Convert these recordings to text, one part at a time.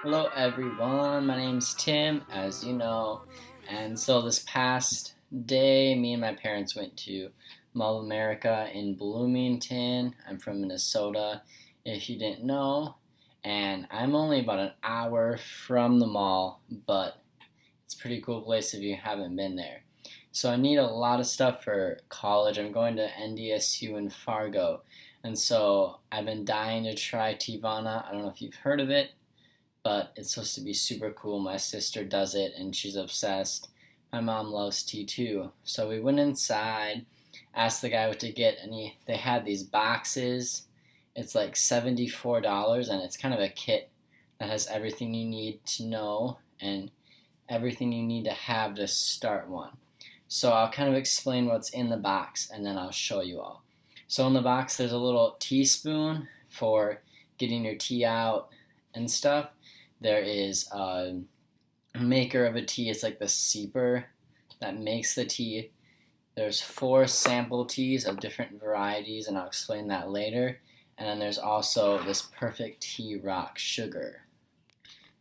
Hello everyone, my name's Tim, as you know, and so this past day, me and my parents went to Mall of America in Bloomington. I'm from Minnesota, if you didn't know, and I'm only about an hour from the mall, but it's a pretty cool place if you haven't been there. So I need a lot of stuff for college. I'm going to NDSU in Fargo, and so I've been dying to try Teavanna. I don't know if you've heard of it, but it's supposed to be super cool. My sister does it and she's obsessed. My mom loves tea too. So we went inside, asked the guy what to get, and they had these boxes. It's like $74 and it's kind of a kit that has everything you need to know and everything you need to have to start one. So I'll kind of explain what's in the box and then I'll show you all. So in the box there's a little teaspoon for getting your tea out and stuff. There is a maker of a tea. It's like the seeper that makes the tea. There's 4 sample teas of different varieties, and I'll explain that later. And then there's also this perfect tea rock sugar.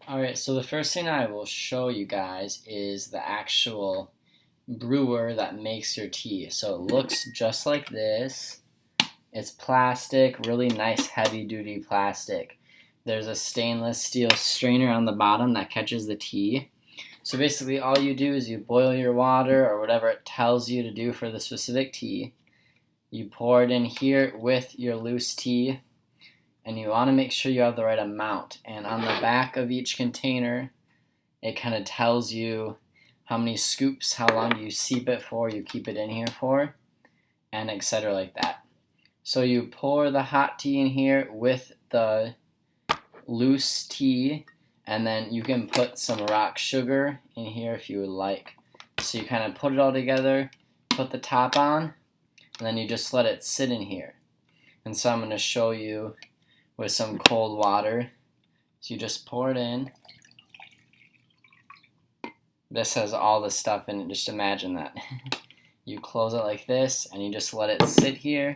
Alright, so the first thing I will show you guys is the actual brewer that makes your tea. So it looks just like this. It's plastic, really nice heavy duty plastic. There's a stainless steel strainer on the bottom that catches the tea. So basically all you do is you boil your water or whatever it tells you to do for the specific tea. You pour it in here with your loose tea, and you want to make sure you have the right amount. And on the back of each container, it kind of tells you how many scoops, how long do you steep it for, you keep it in here for, and etc. like that. So you pour the hot tea in here with the loose tea, and then you can put some rock sugar in here if you would like. So you kind of put it all together, put the top on, and then you just let it sit in here. And so I'm going to show you with some cold water. So you just pour it in. This has all the stuff in it, just imagine that. You close it like this, and you just let it sit here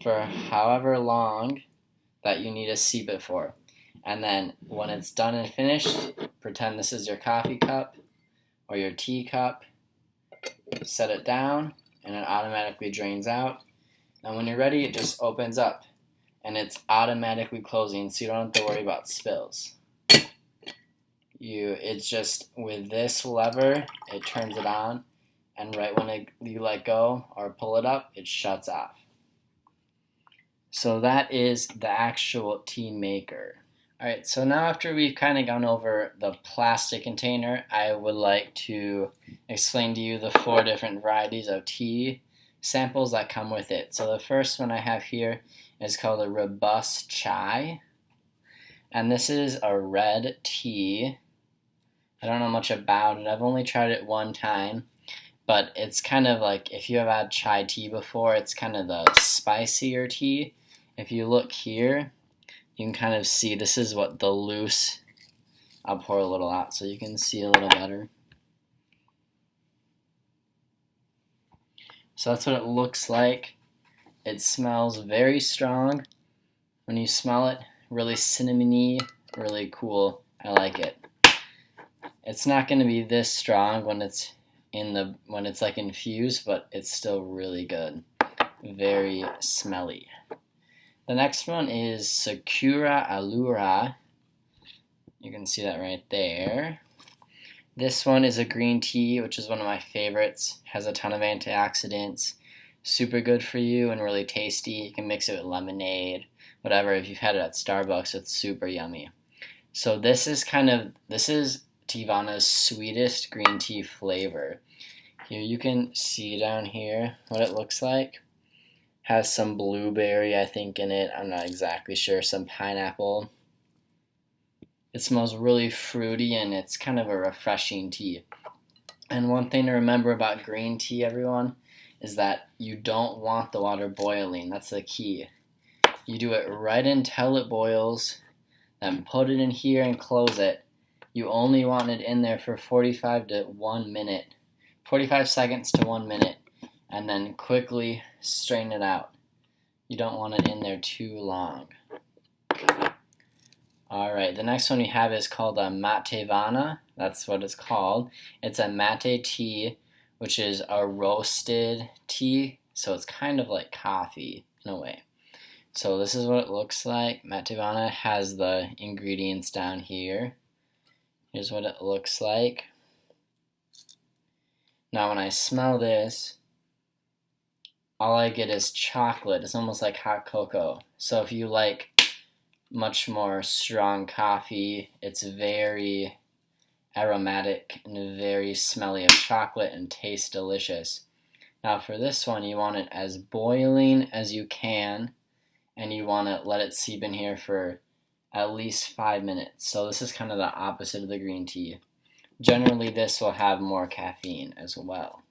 for however long that you need to steep it for. And then when it's done and finished, pretend this is your coffee cup or your tea cup. Set it down and it automatically drains out. And when you're ready, it just opens up and it's automatically closing, so you don't have to worry about spills. It's just with this lever, it turns it on, and right when you let go or pull it up, it shuts off. So that is the actual tea maker. Alright, so now after we've kind of gone over the plastic container, I would like to explain to you the 4 different varieties of tea samples that come with it. So the first one I have here is called a Robust Chai. And this is a red tea. I don't know much about it. I've only tried it one time. But it's kind of like, if you have had chai tea before, it's kind of the spicier tea. If you look here, you can kind of see this is what the loose, I'll pour a little out so you can see a little better. So that's what it looks like. It smells very strong. When you smell it, really cinnamony, really cool. I like it. It's not going to be this strong when it's like infused, but it's still really good. Very smelly. The next one is Sakura Allura. You can see that right there. This one is a green tea, which is one of my favorites. Has a ton of antioxidants. Super good for you and really tasty. You can mix it with lemonade, whatever. If you've had it at Starbucks, it's super yummy. So this is Teavanna's sweetest green tea flavor. Here you can see down here what it looks like. Has some blueberry, I think, in it. I'm not exactly sure. Some pineapple. It smells really fruity and it's kind of a refreshing tea. And one thing to remember about green tea, everyone, is that you don't want the water boiling. That's the key. You do it right until it boils, then put it in here and close it. You only want it in there for 45 seconds to 1 minute, and then quickly strain it out. You don't want it in there too long. Alright, the next one we have is called a Teavanna. That's what it's called. It's a mate tea, which is a roasted tea, so it's kind of like coffee in a way. So this is what it looks like. Teavanna has the ingredients down here. Here's what it looks like. Now when I smell this, all I get is chocolate. It's almost like hot cocoa. So if you like much more strong coffee, it's very aromatic and very smelly of chocolate and tastes delicious. Now for this one, you want it as boiling as you can, and you want to let it seep in here for at least 5 minutes. So this is kind of the opposite of the green tea. Generally this will have more caffeine as well.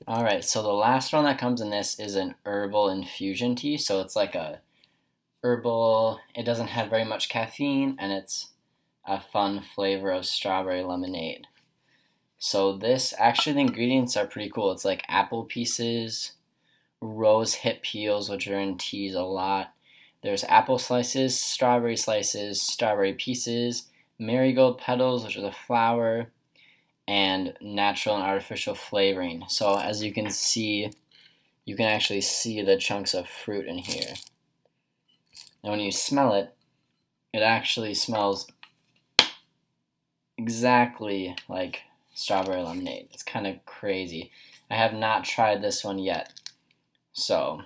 Alright, so the last one that comes in this is an herbal infusion tea. So it's like a herbal, it doesn't have very much caffeine, and it's a fun flavor of strawberry lemonade. So this, actually the ingredients are pretty cool. It's like apple pieces, rose hip peels, which are in teas a lot. There's apple slices, strawberry pieces, marigold petals, which are the flower, and natural and artificial flavoring. So as you can see, you can actually see the chunks of fruit in here. And when you smell it, it actually smells exactly like strawberry lemonade. It's kind of crazy. I have not tried this one yet, so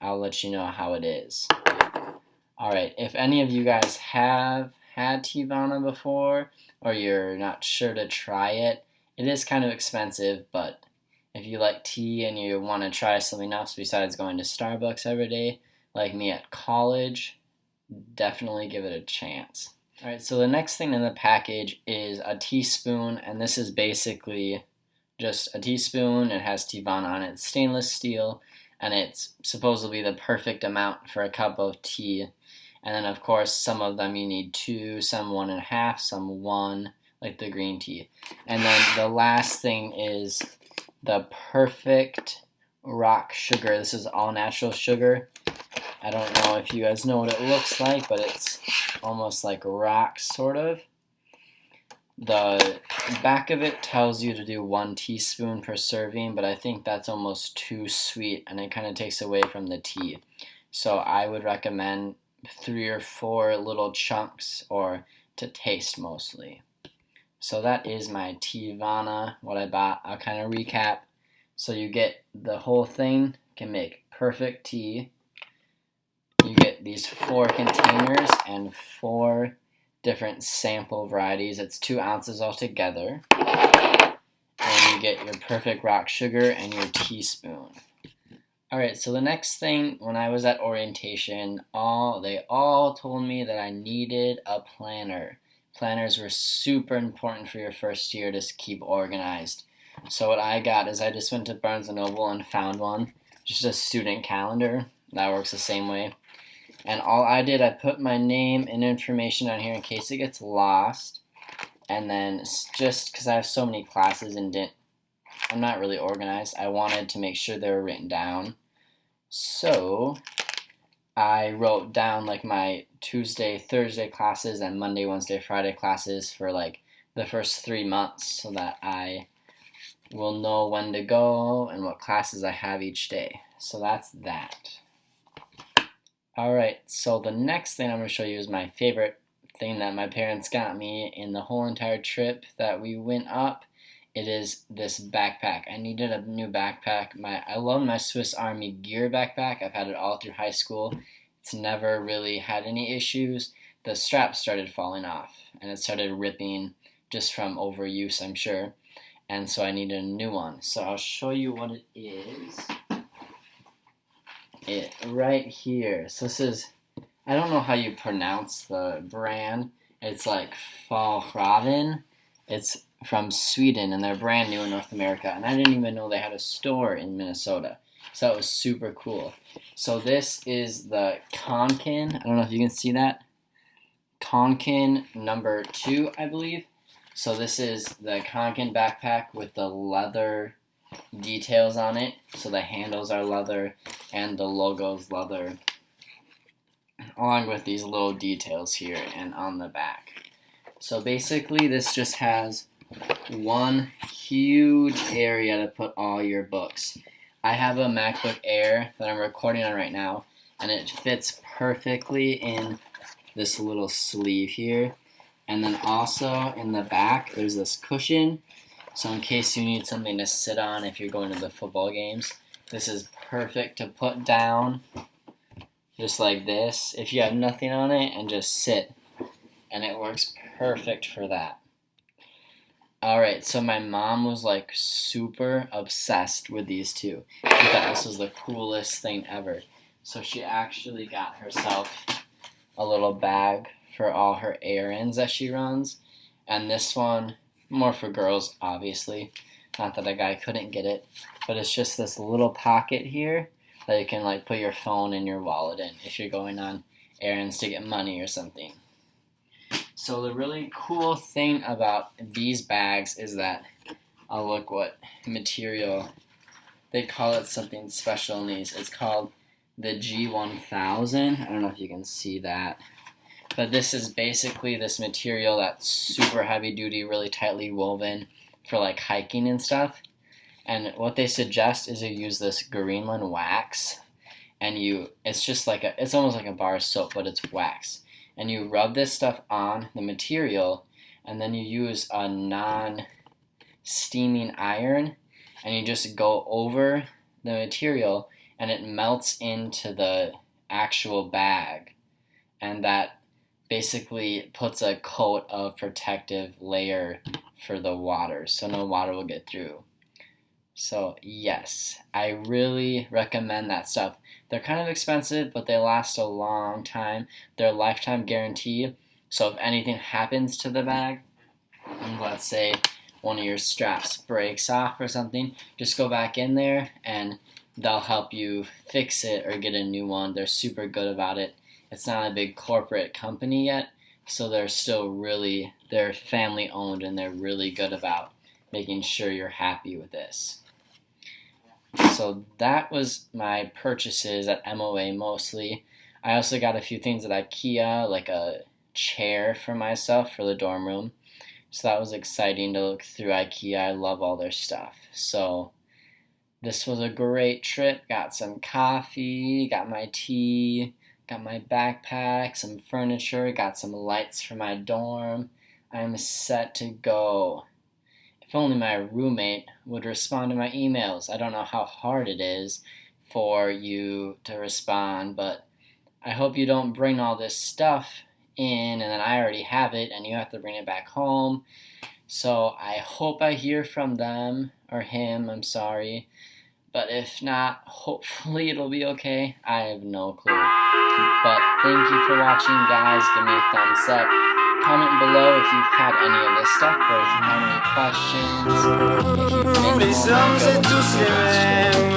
I'll let you know how it is. Alright, if any of you guys have had Teavanna before, or you're not sure to try it, it is kind of expensive, but if you like tea and you want to try something else besides going to Starbucks every day, like me at college, definitely give it a chance. Alright, so the next thing in the package is a teaspoon, and this is basically just a teaspoon. It has Teavanna on it. It's stainless steel, and it's supposedly the perfect amount for a cup of tea. And then, of course, some of them you need 2, some 1.5, some 1, like the green tea. And then the last thing is the perfect rock sugar. This is all natural sugar. I don't know if you guys know what it looks like, but it's almost like rocks, sort of. The back of it tells you to do 1 teaspoon per serving, but I think that's almost too sweet, and it kind of takes away from the tea. So I would recommend 3 or 4 little chunks, or to taste mostly. So that is my Teavanna, what I bought. I'll kind of recap. So you get the whole thing, can make perfect tea. You get these 4 containers and 4 different sample varieties. It's 2 ounces altogether. And you get your perfect rock sugar and your teaspoon. Alright, so the next thing, when I was at orientation, they all told me that I needed a planner. Planners were super important for your first year to keep organized. So what I got is I just went to Barnes & Noble and found one. Just a student calendar. That works the same way. And all I did, I put my name and information on here in case it gets lost. And then just because I have so many classes and I'm not really organized, I wanted to make sure they were written down. So I wrote down like my Tuesday, Thursday classes and Monday, Wednesday, Friday classes for like the first 3 months, so that I will know when to go and what classes I have each day. So that's that. Alright, so the next thing I'm going to show you is my favorite thing that my parents got me in the whole entire trip that we went up. It is this backpack. I needed a new backpack. I love my Swiss Army gear backpack. I've had it all through high school. It's never really had any issues. The strap started falling off, and it started ripping just from overuse, I'm sure. And so I needed a new one. So I'll show you what it is. Right here. So this is, I don't know how you pronounce the brand. It's like Fallraven. It's from Sweden, and they're brand new in North America. And I didn't even know they had a store in Minnesota. So that was super cool. So this is the Konkin. I don't know if you can see that. Konkin number 2, I believe. So this is the Konkin backpack with the leather details on it. So the handles are leather and the logo's leather. along with these little details here and on the back. So basically this just has one huge area to put all your books. I have a MacBook Air that I'm recording on right now, and it fits perfectly in this little sleeve here. And then also in the back there's this cushion, so in case you need something to sit on if you're going to the football games, this is perfect to put down just like this if you have nothing on it and just sit, and it works perfect for that. Alright, so my mom was like super obsessed with these two. She thought this was the coolest thing ever. So she actually got herself a little bag for all her errands that she runs. And this one, more for girls obviously. Not that a guy couldn't get it. But it's just this little pocket here that you can like put your phone and your wallet in if you're going on errands to get money or something. So the really cool thing about these bags is that, oh look what material, they call it something special in these. It's called the G1000. I don't know if you can see that. But this is basically this material that's super heavy duty, really tightly woven for like hiking and stuff. And what they suggest is you use this Greenland wax, and it's just like it's almost like a bar of soap, but it's wax. And you rub this stuff on the material, and then you use a non-steaming iron, and you just go over the material, and it melts into the actual bag. And that basically puts a coat of protective layer for the water, so no water will get through. So yes, I really recommend that stuff. They're kind of expensive, but they last a long time. They're a lifetime guarantee. So if anything happens to the bag, and let's say one of your straps breaks off or something, just go back in there and they'll help you fix it or get a new one. They're super good about it. It's not a big corporate company yet, so they're family owned, and they're really good about making sure you're happy with this. So that was my purchases at MOA mostly. I also got a few things at IKEA, like a chair for myself for the dorm room. So that was exciting to look through IKEA. I love all their stuff. So this was a great trip. Got some coffee, got my tea, got my backpack, some furniture, got some lights for my dorm. I'm set to go. If only my roommate would respond to my emails. I don't know how hard it is for you to respond, but I hope you don't bring all this stuff in and then I already have it and you have to bring it back home. So I hope I hear from them, or him, I'm sorry. But if not, hopefully it'll be okay. I have no clue. But thank you for watching, guys. Give me a thumbs up. Comment below if you've had any of this stuff, or if you have any questions. Les hommes c'est tous les mêmes,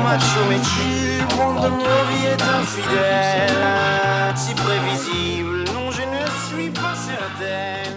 macho mais tu, le monde de nos vies est infidèle. Si prévisible, non je ne suis pas certaine.